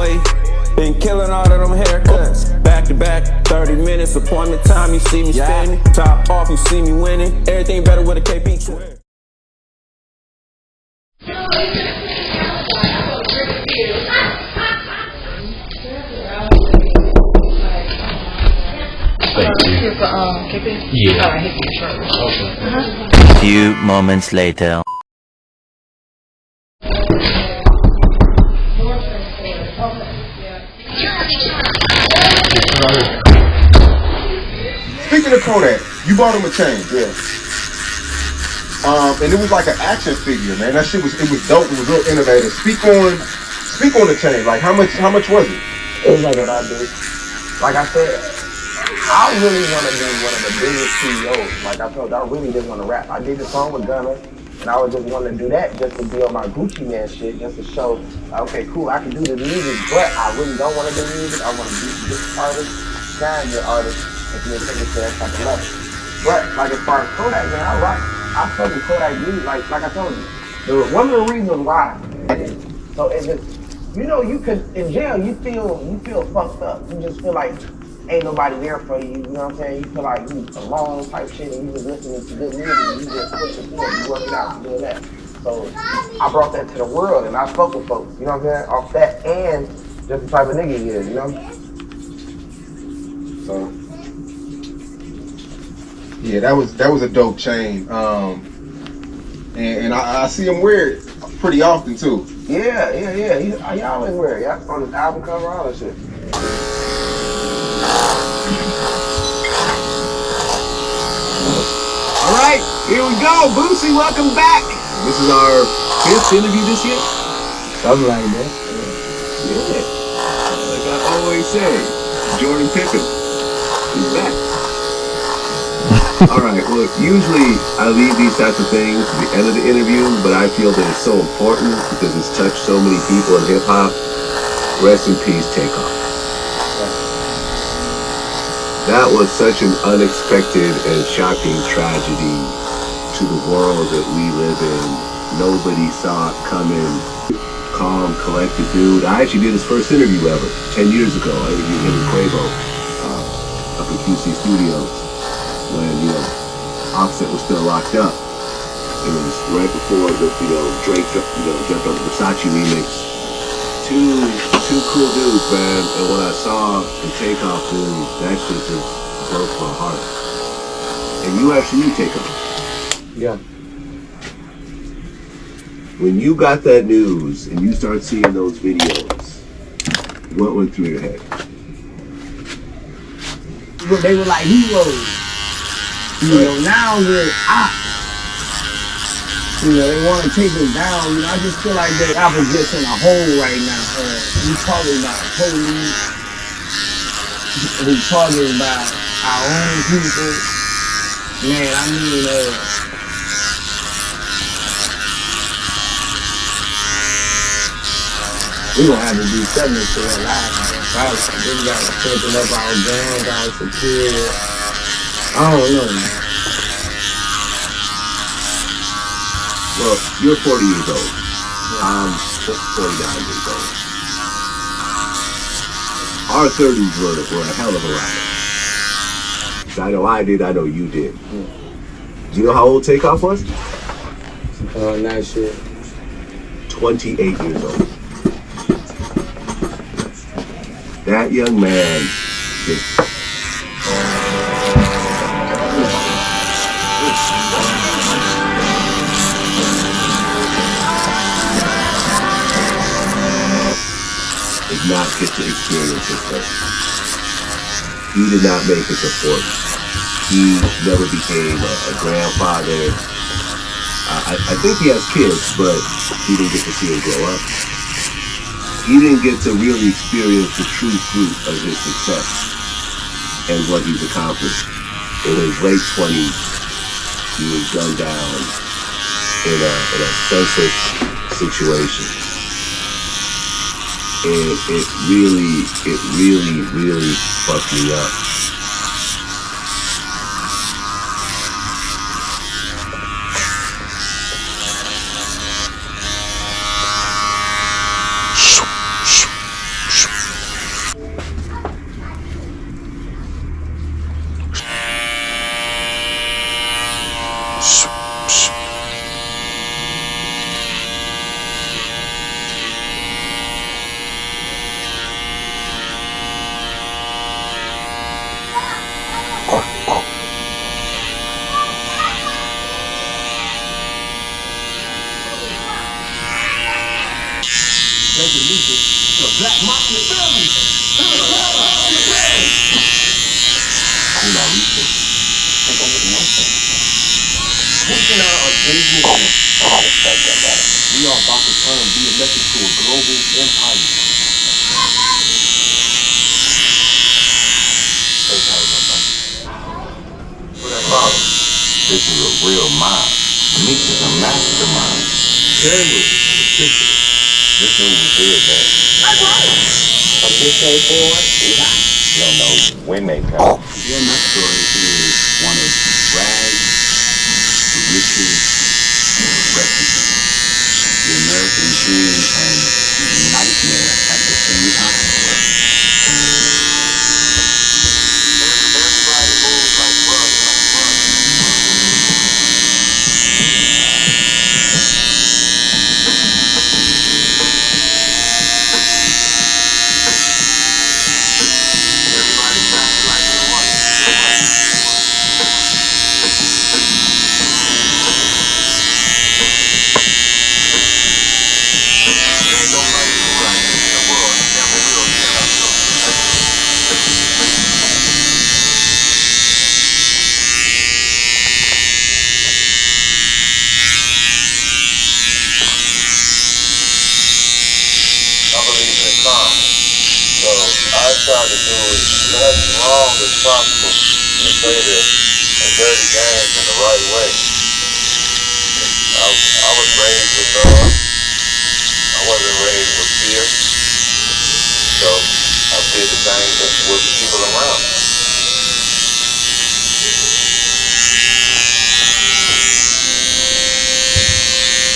boy. Been killing all of them haircuts. Back to back, 30 minutes, appointment time, you see me spinning. Top off, you see me winning. Everything better with a KP twin. Thank you. Yeah. Oh, I hit you shortly. Okay. A few moments later. Speaking of Kodak, you bought him a chain. Yeah. And it was like an action figure, man. That shit was dope. It was real innovative. Speak on the chain. Like how much was it? It was like what I do. Like I said, I really want to be one of the biggest CEOs. Like I told you, I really just want to rap. I did the song with Gunna, and I was just want to do that just to be on my Gucci Man shit, just to show, okay, cool, I can do the music, but I really don't want to do music. I want to be this artist, kind of artist, and then take it to that type of level. But like as far as Kodak, man, I fuck with Kodak music. Like I told you, one of the reasons why. So it's just, you know, you could in jail, you feel fucked up. You just feel like ain't nobody there for you. You know what I'm saying? You feel like you alone type shit, and you just listening to good music, and you just pushing forward, you working out, you doing that. So I brought that to the world, and I spoke with folks. You know what I'm saying? Off that, and just the type of nigga he is. You know? So yeah, that was a dope chain. And I see him wear it pretty often too. Yeah. He always wear it. Yeah, on his album cover, all that shit. All right, here we go. Boosie, welcome back. This is our 5th interview this year. Something like that. Yeah. Like I always say, Jordan Pippen is back. All right, look, usually I leave these types of things to the end of the interview, but I feel that it's so important because it's touched so many people in hip-hop. Rest in peace, Takeoff. That was such an unexpected and shocking tragedy to the world that we live in. Nobody saw it coming. Calm, collected dude. I actually did his first interview ever, 10 years ago. I interviewed him and Quavo up in QC Studios when, you know, Offset was still locked up. It was right before the, Drake, jumped on the Versace remix. Two cool dudes, man. And when I saw the Takeoff dude, that shit just broke my heart. And you actually knew Takeoff. Yeah. When you got that news and you start seeing those videos, what went through your head? They were like heroes. You know, now we're ops. You know, they want to take us down. You know, I just feel like the opposition's in a hole right now. We talking about police. We talking about our own people. Man, I mean, we gonna have to do something to our lives. We gotta strengthen up our guns, our security. I don't know, man. Well, you're 40 years old. I'm 49 years old. Our 30s were a hell of a ride. I know I did, I know you did. Do you know how old Takeoff was? That shit. 28 years old. That young man just... did not get to experience his life. He did not make it to 40. He never became a grandfather. I think he has kids, but he didn't get to see him grow up. He didn't get to really experience the true fruit of his success and what he's accomplished. In his late 20s, he was gunned down in a senseless situation. It really fucked me up. pledge allegiance to the Black Mafia family. Who are we? Pushing out our day's mission. We are about to turn BABYLISS to a global empire. This is a real mind. Meek is a mastermind. Terry was ridiculous. This dude was good, man. That's right. From this day forward, you don't know when they come. The BABYLISS story is one of rags to riches to refuge. The American dream and nightmare at the same time. Everybody moves like brothers. So I try to do as less wrong as possible and play the dirty games in the right way. I was raised with love. I wasn't raised with fear. So I did the same with the people around me.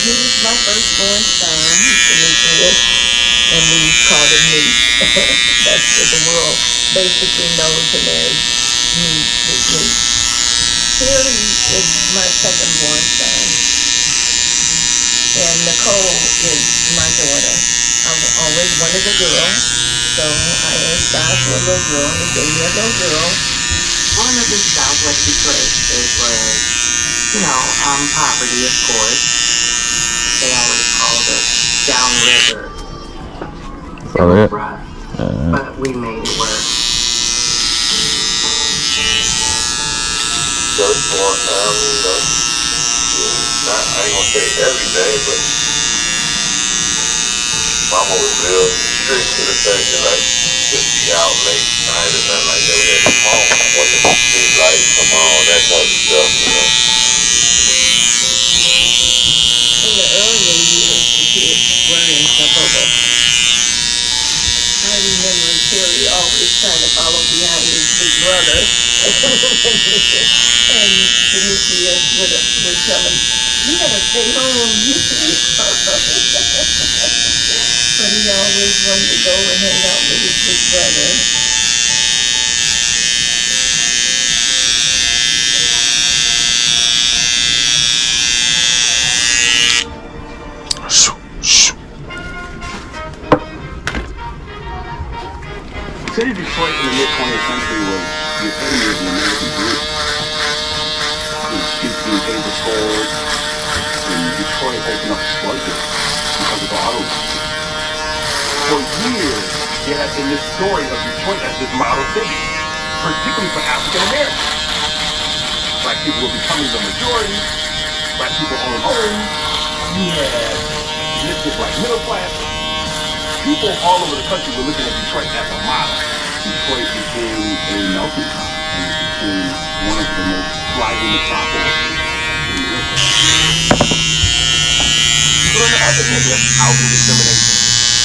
He was my firstborn son, Demetrius, and we called him NAPE. That's what the world basically knows him as, NAPE. Terry is my second-born son, and Nicole is my daughter. I've always wanted a girl, so I asked God for a little girl, and he gave me a little girl. Growing up in Southwest Detroit, it was, poverty, of course. They always called us downriver. It was rough, but we made it work. Church-born family, I ain't gonna say every day, but Mama was real strict to the fact that just be out late night or nothing like that. We had to home when the street lights come on, that type of stuff, In the earlier years, the kids were inseparable. I remember Terry always trying to follow behind his big brother. And Demetrius would tell him, "You gotta stay home, you stay home." But he always wanted to go and hang out with his big brother. The city of Detroit in the mid-20th century was the epitome of the American dream. The streets being paved with gold, and Detroit opened up floodgates because of the auto industry. For years, there has been this story of Detroit as this model city, particularly for African Americans. Black people were becoming the majority. Black people own homes. You had significant black middle class. People all over the country were looking at Detroit as a model. Detroit became a melting pot, and it became one of the most thriving metropolis in the world. But on the other hand, there's housing discrimination.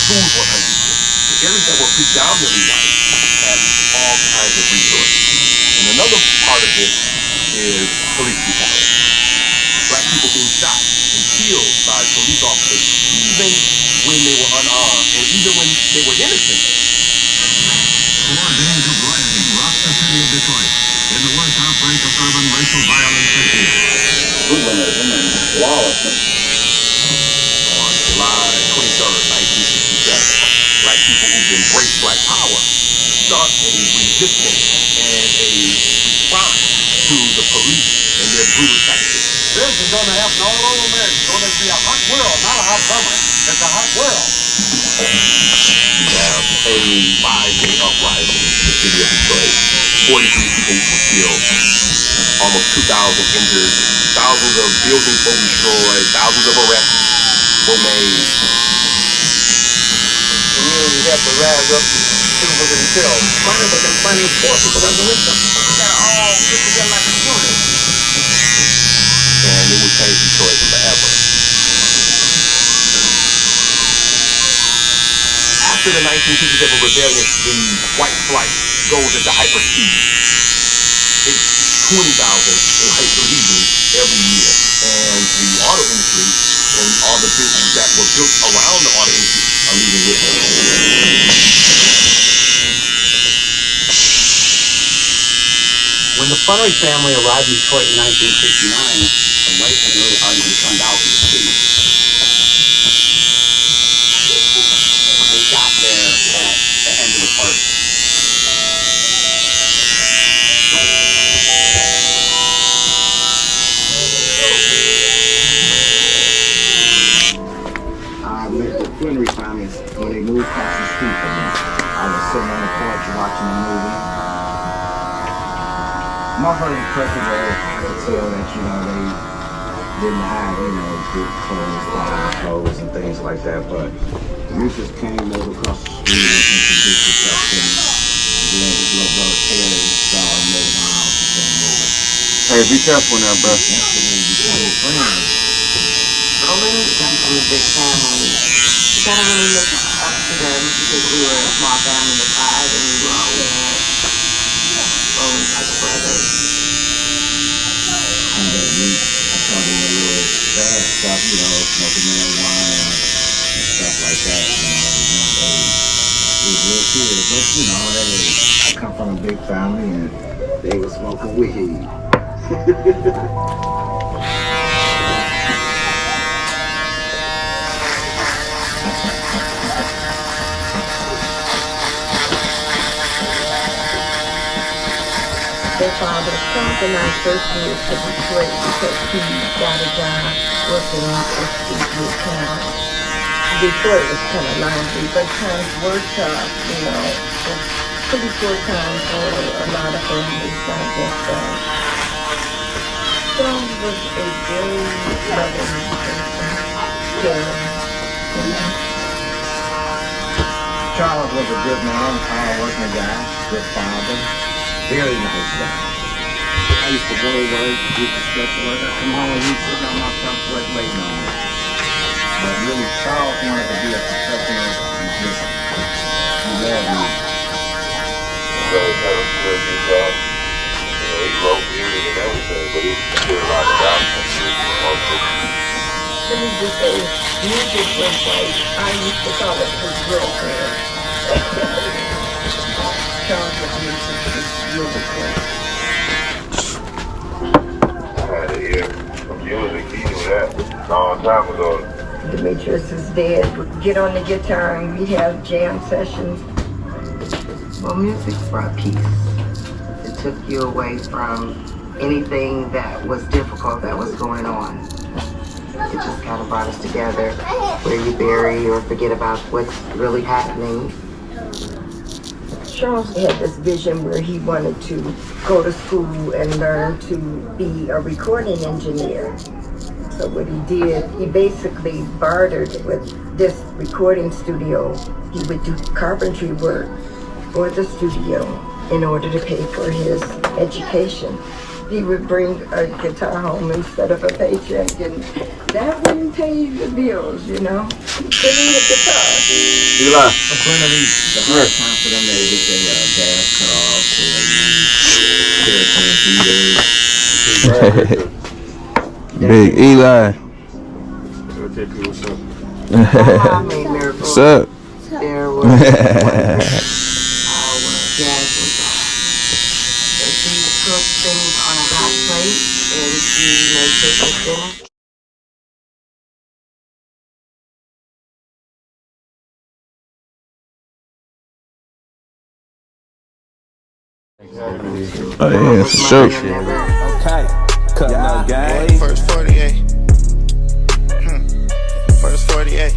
Schools were unequal. The areas that were predominantly white had all kinds of resources. And another part of this is police brutality. Black people being shot and killed by police officers, even when they were unarmed, and even when they were innocent. 4 days of rioting rocked the city of Detroit in the worst outbreak of urban racial violence this year. Hoodwinism and lawlessness. On July 23rd, 1967, black people who've embraced black power start a resistance and a response to the police and their brutal tactics. This is going to happen all over America. It's going to be a hot world, not a hot summer. It's a hot world. We have a 5-day uprising in the city of Detroit. 43 people were killed, almost 2,000 injured, thousands of buildings were destroyed, thousands of arrests were made. You have to rise up to themselves. Why they can find these poor people underneath them? We gotta all get together like a unit. And it will change Detroit forever. After the 1957 rebellion, the white flight goes into hyperspeed. It's 20,000 lives leaving every year. And the auto industry and all the businesses that were built around the auto industry are leaving with them. When the Flannery family arrived in Detroit in 1969, the light had really already been turned out in the city. They got there at the end of the party. The Flannery family, when they moved across the street from me, I was sitting on the porch watching a movie. My first impression was, I could tell that, you know, they didn't have, you know, good clothes, quality clothes and things like that, but you just came over across the street and introduced yourself to me. And then his little brother Terry saw him over my house and came over. Hey, be careful now, bro. Instantly became friends. Rolling comes from a big family. You gotta really look up to them because we were a small family of 5 and we always had Rollins like brothers. And then I taught him a little bad stuff, you know, smoking marijuana and stuff like that, you know, at a young age. He was real serious, but you know, hey, I come from a big family and they were smoking weed. Their father, Charles and I first moved to Detroit because he got a job working for Steve Town. Detroit was kind of lousy, but times were tough, you know. It was pretty poor times for a lot of families, I guess. Charles was a very loving person, caring, you know. Charles was a good man, hard-working guy, good father, very nice guy. I used to go to work, do construction work. I come home, he'd sit on my front porch waiting on me. But really, Charles wanted to be a professional musician. He loved music. He had a good job. You know, he wrote music and everything, but he did a lot of gospel music also. Let me just say, music was like, I used to call it his girlfriend. Charles was music, was really great. I had to hear some music. He knew that a long time ago. Demetrius is dead. We'd get on the guitar and we'd have jam sessions. Well, music brought peace. It took you away from anything that was difficult that was going on. It just kind of brought us together where you bury or forget about what's really happening. Charles had this vision where he wanted to go to school and learn to be a recording engineer. So what he did, he basically bartered with this recording studio. He would do carpentry work for the studio in order to pay for his education. He would bring a guitar home instead of a paycheck, and that wouldn't pay the bills, you know? Getting the guitar. Eli. Apparently, the hard time for them, they get their gas cut off, or kerosene heaters. Big Eli. My mom made miracles. What's up? There was one our gas was off. So she cooked things on a hot plate and she made Christmas dinner. Oh yeah, for sure. Okay, cutting up, gang. First 48. First 48.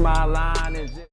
my line.